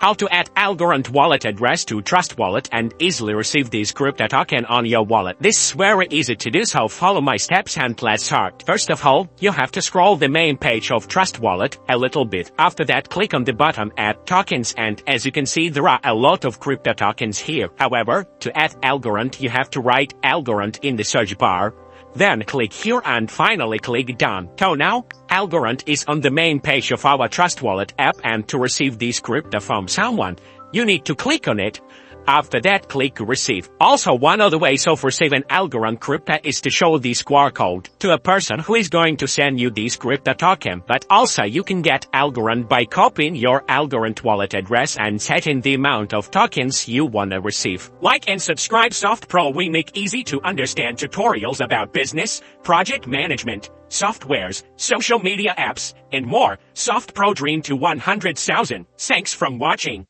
How to add ALGORAND wallet address to Trust Wallet and easily receive this crypto token on your wallet. This is very easy to do, so follow my steps and let's start. First of all, you have to scroll the main page of Trust Wallet a little bit. After that, click on the button Add Tokens, and as you can see, there are a lot of crypto tokens here. However, to add ALGORAND, you have to write ALGORAND in the search bar. Then click here and finally click Done. So now, ALGORAND is on the main page of our Trust Wallet app, and to receive this crypto from someone, you need to click on it. After that, click Receive. Also, one of the ways of receiving ALGORAND crypto is to show this QR code to a person who is going to send you this crypto token. But also, you can get ALGORAND by copying your ALGORAND wallet address and setting the amount of tokens you want to receive. Like and subscribe Softpro. We make easy to understand tutorials about business, project management, softwares, social media apps, and more. Softpro dream to 100,000. Thanks for watching.